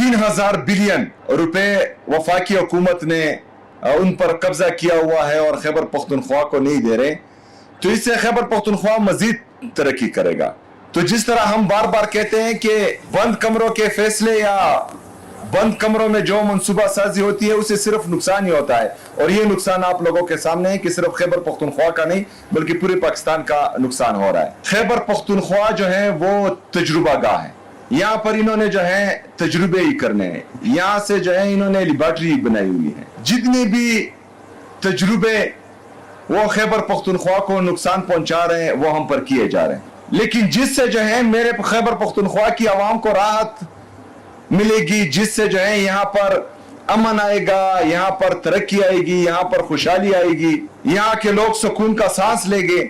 3000 billion रुपए वफाकी हुकूमत ने उन पर कब्जा किया हुआ है और खैबर पख्तूनख्वा को नहीं दे रहे, तो इससे खैबर पख्तूनख्वा मजीद तरक्की करेगा। तो जिस तरह हम बार बार कहते हैं कि बंद कमरों के फैसले या बंद कमरों में जो मनसूबा साजी होती है उससे सिर्फ नुकसान ही होता है, और ये नुकसान आप लोगों के सामने है कि सिर्फ खैबर पख्तूनख्वा का नहीं बल्कि पूरे पाकिस्तान का नुकसान हो रहा है। खैबर पख्तूनख्वा जो है वो तजुर्बा गाह है, यहाँ पर इन्होंने जो है तजुर्बे ही करने हैं, यहाँ से जो है इन्होंने लेबॉर्ट्री बनाई हुई है। जितने भी तजुर्बे वो खैबर पख्तूनख्वा को नुकसान पहुंचा रहे हैं वो हम पर किए जा रहे हैं, लेकिन जिससे जो है मेरे खैबर पख्तूनख्वा की आवाम को राहत मिलेगी, जिससे जो है यहाँ पर अमन आएगा, यहाँ पर तरक्की आएगी, यहाँ पर खुशहाली आएगी, यहाँ के लोग सुकून का सांस लेंगे।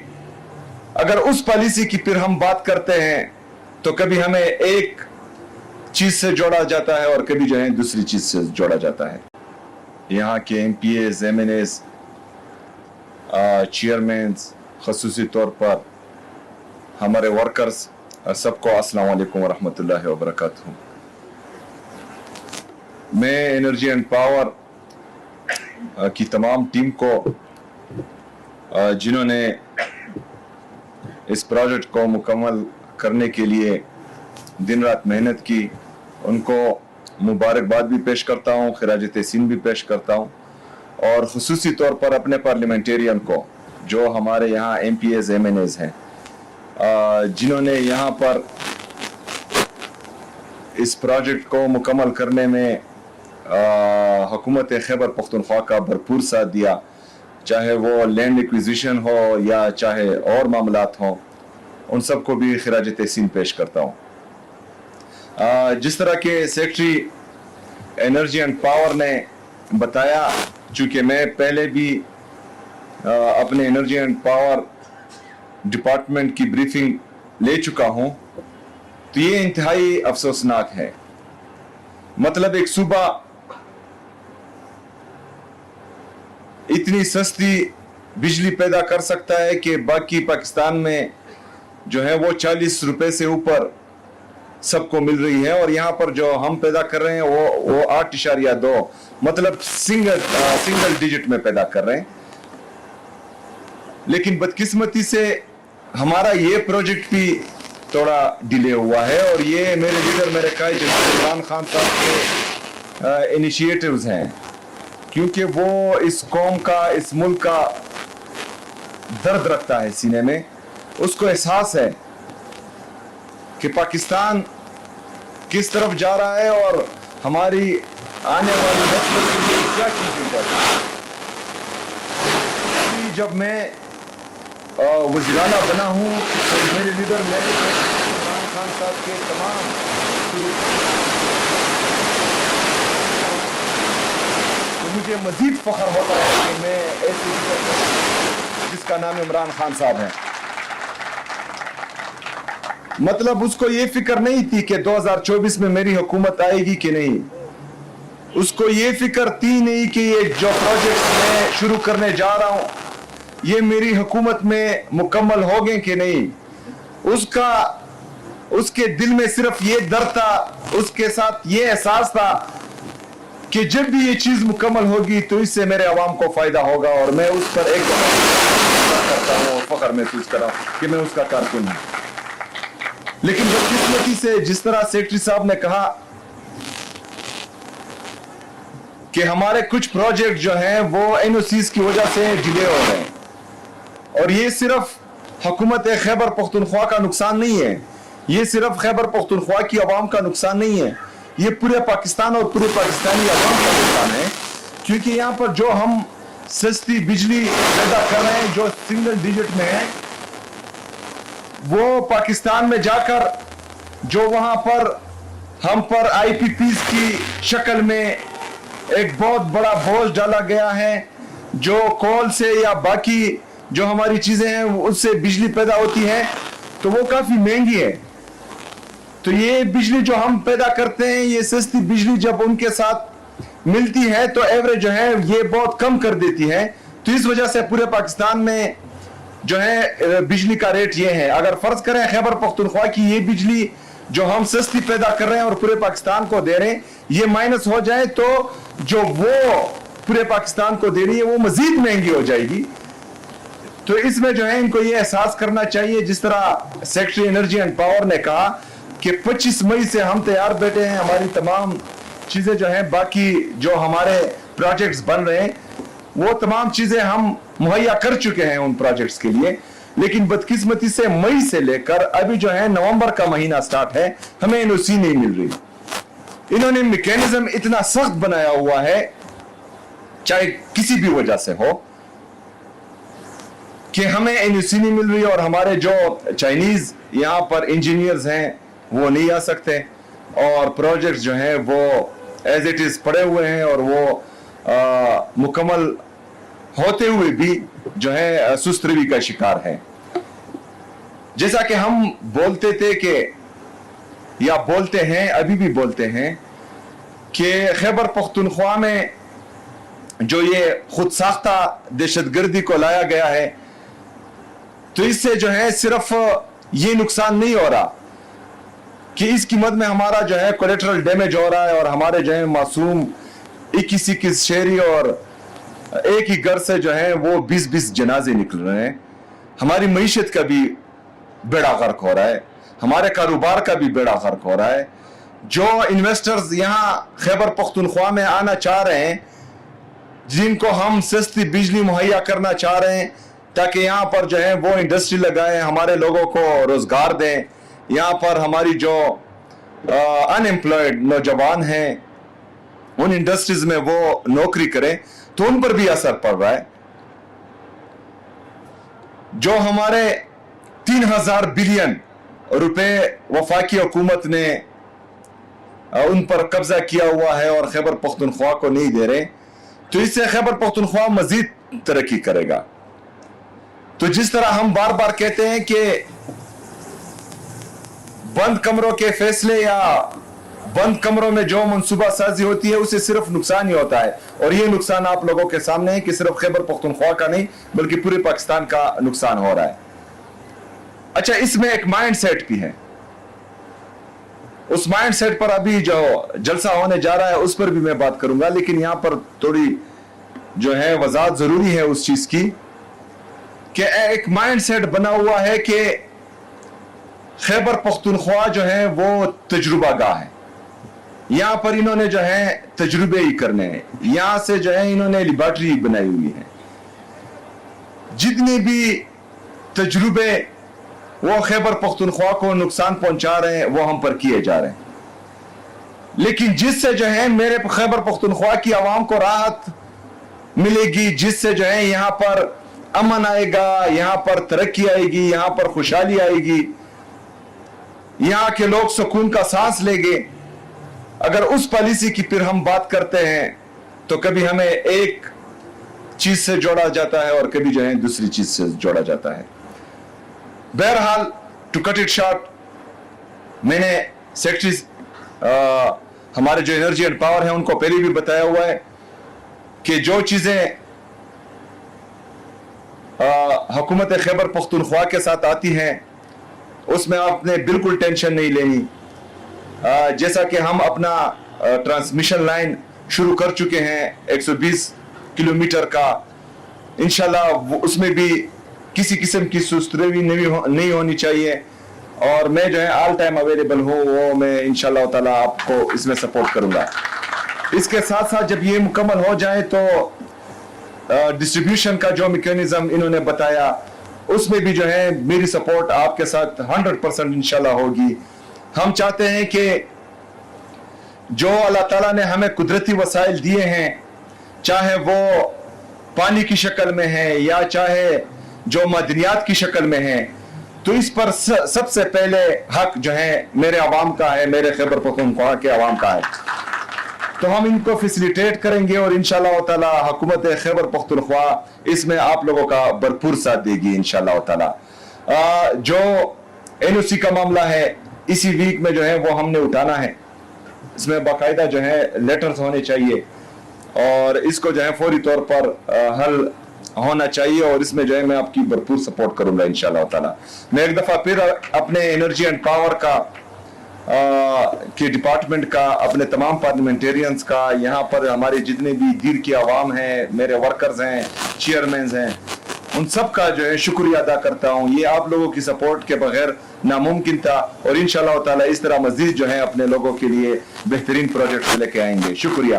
अगर उस पॉलिसी की फिर हम बात करते हैं तो कभी हमें एक चीज से जोड़ा जाता है और कभी जो है दूसरी चीज से जोड़ा जाता है। यहाँ के MPAs, MNAs, चेयरमैन, खसूसी तौर पर हमारे वर्कर्स, सबको अस्सलाम वालेकुम वरहमतुल्लाहि वबरकातुहू। मैं एनर्जी एंड पावर की तमाम टीम को जिन्होंने इस प्रोजेक्ट को मुकम्मल करने के लिए दिन रात मेहनत की, उनको मुबारकबाद भी पेश करता हूँ, खिराज तहसीन भी पेश करता हूँ, और खुसूसी तौर पर अपने पार्लियामेंटेरियन को जो हमारे यहाँ MPAs, MNAs हैं, जिन्होंने यहाँ पर इस प्रोजेक्ट को मुकम्मल करने में हुकूमत खैबर पख्तूनख्वा का भरपूर साथ दिया, चाहे वो लैंड एक्विजिशन हो या चाहे और मामलात हों, उन सबको भी खिराज तहसीन पेश करता हूँ। जिस तरह के सेक्रेटरी एनर्जी एंड पावर ने बताया, चूँकि मैं पहले भी अपने एनर्जी एंड पावर डिपार्टमेंट की ब्रीफिंग ले चुका हूँ, तो ये इंतहाई अफसोसनाक है। मतलब एक सूबा इतनी सस्ती बिजली पैदा कर सकता है कि बाकी पाकिस्तान में जो है वो 40 रुपए से ऊपर सबको मिल रही है, और यहाँ पर जो हम पैदा कर रहे हैं वो 8.2 मतलब सिंगल डिजिट में पैदा कर रहे हैं। लेकिन बदकिस्मती से हमारा ये प्रोजेक्ट भी थोड़ा डिले हुआ है, और ये मेरे लीडर मेरे कायद इमरान खान साहब के इनिशिएटिव्स हैं, क्योंकि वो इस कौम का, इस मुल्क का दर्द रखता है सीने में। उसको एहसास है कि पाकिस्तान किस तरफ जा रहा है और हमारी आने वाली नस्ल के लिए क्या चीजें चाहिए। जब मैं वज़ीराना बना हूँ तो मेरे लीडर मेरे इमरान खान साहब के तमाम तो मुझे मजीद फख्र होता है कि मैं ऐसे लीडर जिसका नाम इमरान खान साहब है। मतलब उसको ये फिक्र नहीं थी कि 2024 में मेरी हुकूमत आएगी कि नहीं, उसको ये फिक्र थी नहीं कि ये जो प्रोजेक्ट मैं शुरू करने जा रहा हूं ये मेरी हुकूमत में मुकम्मल हो गए कि नहीं। उसके दिल में सिर्फ ये डर था, उसके साथ ये एहसास था कि जब भी ये चीज मुकम्मल होगी तो इससे मेरे अवाम को फायदा होगा, और मैं उस पर एक करता हूँ और फख्र महसूस कर रहा हूँ कि मैं उसका कारकुन हूँ। लेकिन बदकिस्मती से जिस तरह सेक्रेटरी साहब ने कहा कि हमारे कुछ प्रोजेक्ट जो हैं वो NOCs की वजह से डिले हो रहे हैं, और ये सिर्फ हुकूमत खैबर पख्तूनख्वा का नुकसान नहीं है, ये सिर्फ खैबर पख्तूनख्वा की आवाम का नुकसान नहीं है, ये पूरे पाकिस्तान और पूरे पाकिस्तानी आवाम का नुकसान है। क्योंकि यहाँ पर जो हम सस्ती बिजली पैदा कर रहे हैं जो सिंगल डिजिट में है, वो पाकिस्तान में जाकर जो वहां पर हम पर IPPs की शक्ल में एक बहुत बड़ा बोझ डाला गया है, जो कोल से या बाकी जो हमारी चीजें हैं उससे बिजली पैदा होती है, तो वो काफी महंगी है। तो ये बिजली जो हम पैदा करते हैं, ये सस्ती बिजली जब उनके साथ मिलती है तो एवरेज जो है ये बहुत कम कर देती है। तो इस वजह से पूरे पाकिस्तान में जो है बिजली का रेट ये है। अगर फर्ज करें खैबर पख्तूनख्वा की ये बिजली जो हम सस्ती पैदा कर रहे हैं और पूरे पाकिस्तान को दे रहे हैं, ये माइनस हो जाए तो जो वो पूरे पाकिस्तान को दे रही है वो मजीद महंगी हो जाएगी। तो इसमें जो है इनको ये एहसास करना चाहिए, जिस तरह सेक्रेटरी एनर्जी एंड पावर ने कहा कि 25 मई से हम तैयार बैठे हैं, हमारी तमाम चीजें जो हैं, बाकी जो हमारे प्रोजेक्ट्स बन रहे हैं वो तमाम चीजें हम मुहैया कर चुके हैं उन प्रोजेक्ट्स के लिए। लेकिन बदकिस्मती से मई से लेकर अभी जो है नवंबर का महीना स्टार्ट है, हमें एनओसी नहीं मिल रही। इन्होंने मैकेनिज्म इतना सख्त बनाया हुआ है, चाहे किसी भी वजह से हो, कि हमें एनओसी नहीं मिल रही और हमारे जो चाइनीज यहाँ पर इंजीनियर्स हैं वो नहीं आ सकते और प्रोजेक्ट्स जो हैं वो एज इट इज पड़े हुए हैं और वो मुकम्मल होते हुए भी जो है सुस्त रवि का शिकार है। जैसा कि हम बोलते थे कि या बोलते हैं, अभी भी बोलते हैं कि खैबर पख्तूनख्वा में जो ये खुद साख्ता दहशतगर्दी को लाया गया है, तो इससे जो है सिर्फ ये नुकसान नहीं हो रहा कि इसकी मद में हमारा जो है कोलेटरल डैमेज हो रहा है और हमारे जो है मासूम 21 शहरी और एक ही घर से जो है वो 20 जनाजे निकल रहे हैं। हमारी मईशत का भी बेड़ा गर्क हो रहा है, हमारे कारोबार का भी बेड़ा गर्क हो रहा है। जो इन्वेस्टर्स यहाँ खैबर पख्तूनख्वा में आना चाह रहे हैं, जिनको हम सस्ती बिजली मुहैया करना चाह रहे हैं ताकि यहाँ पर जो है वो इंडस्ट्री लगाएं, हमारे लोगों को रोजगार दें, यहाँ पर हमारी जो अनएम्प्लॉयड नौजवान हैं उन इंडस्ट्रीज में वो नौकरी करें, तो उन पर भी असर पड़ रहा है। जो हमारे 3000 बिलियन रुपए वफाकी हुकूमत ने उन पर कब्जा किया हुआ है और खैबर पख्तूनख्वा को नहीं दे रहे, तो इससे खैबर पख्तूनख्वा मजीद तरक्की करेगा। तो जिस तरह हम बार बार कहते हैं कि बंद कमरों के फैसले या बंद कमरों में जो मनसूबा साजी होती है उससे सिर्फ नुकसान ही होता है, और ये नुकसान आप लोगों के सामने है कि सिर्फ खैबर पख्तूनख्वा का नहीं बल्कि पूरे पाकिस्तान का नुकसान हो रहा है। अच्छा, इसमें एक माइंड सेट भी है, उस माइंड सेट पर अभी जो जलसा होने जा रहा है उस पर भी मैं बात करूंगा, लेकिन यहां पर थोड़ी जो है वजाहत जरूरी है उस चीज की कि एक माइंड सेट बना हुआ है कि खैबर पख्तूनख्वा जो है वो तजुर्बा गाह है, यहां पर इन्होंने जो है तजुर्बे ही करने हैं, यहां से जो है इन्होंने लेबॉर्ट्री बनाई हुई है। जितने भी तजुर्बे वो खैबर पख्तूनख्वा को नुकसान पहुंचा रहे हैं वो हम पर किए जा रहे हैं, लेकिन जिससे जो है मेरे खैबर पख्तूनख्वा की आवाम को राहत मिलेगी, जिससे जो है यहां पर अमन आएगा, यहां पर तरक्की आएगी, यहां पर खुशहाली आएगी, यहां के लोग सुकून का सांस लेंगे। अगर उस पॉलिसी की फिर हम बात करते हैं तो कभी हमें एक चीज से जोड़ा जाता है और कभी जो है दूसरी चीज से जोड़ा जाता है। बहरहाल, टू कट इट शॉर्ट, मैंने सेक्रेटरी हमारे जो एनर्जी एंड पावर है उनको पहले भी बताया हुआ है कि जो चीजें हुकूमत खैबर पख्तूनख्वा के साथ आती हैं उसमें आपने बिल्कुल टेंशन नहीं लेनी। जैसा कि हम अपना ट्रांसमिशन लाइन शुरू कर चुके हैं 120 किलोमीटर का, इंशाल्लाह उसमें भी किसी किस्म की सुस्ती नहीं होनी चाहिए और मैं जो है ऑल टाइम अवेलेबल हूँ, वो मैं इंशाल्लाह ताला आपको इसमें सपोर्ट करूंगा। इसके साथ साथ जब ये मुकम्मल हो जाए तो डिस्ट्रीब्यूशन का जो मैकेनिज्म इन्होंने बताया उसमें भी जो है मेरी सपोर्ट आपके साथ 100% इंशाल्लाह होगी। हम चाहते हैं कि जो अल्लाह ताला ने हमें कुदरती वसाइल दिए हैं, चाहे वो पानी की शक्ल में है या चाहे जो मदनियात की शक्ल में है, तो इस पर सबसे पहले हक जो है मेरे अवाम का है, मेरे खैबर पख्तूनख्वा के अवाम का है। तो हम इनको फैसिलिटेट करेंगे और इंशाल्लाह ताला हुकूमत खैबर पख्तूनख्वा इसमें आप लोगों का भरपूर साथ देगी इंशाल्लाह ताला। जो एनओसी का मामला है इसी वीक में जो है वो हमने उठाना है, इसमें बाकायदा जो है लेटर्स होने चाहिए और इसको जो है फौरी तौर पर हल होना चाहिए और इसमें जो है मैं आपकी भरपूर सपोर्ट करूंगा इंशाल्लाह ताला। मैं एक दफा फिर अपने एनर्जी एंड पावर का کے ڈپارٹمنٹ کا, اپنے تمام پارلیمنٹیرینز کا, یہاں پر ہمارے جتنے بھی دیر کی عوام ہیں, میرے ورکرز ہیں, چیئرمینز ہیں, ان سب کا جو ہے شکریہ ادا کرتا ہوں. یہ آپ لوگوں کی سپورٹ کے بغیر ناممکن تھا, اور انشاءاللہ تعالی اس طرح مزید جو ہے اپنے لوگوں کے لیے بہترین پروجیکٹس لے کے آئیں گے. شکریہ.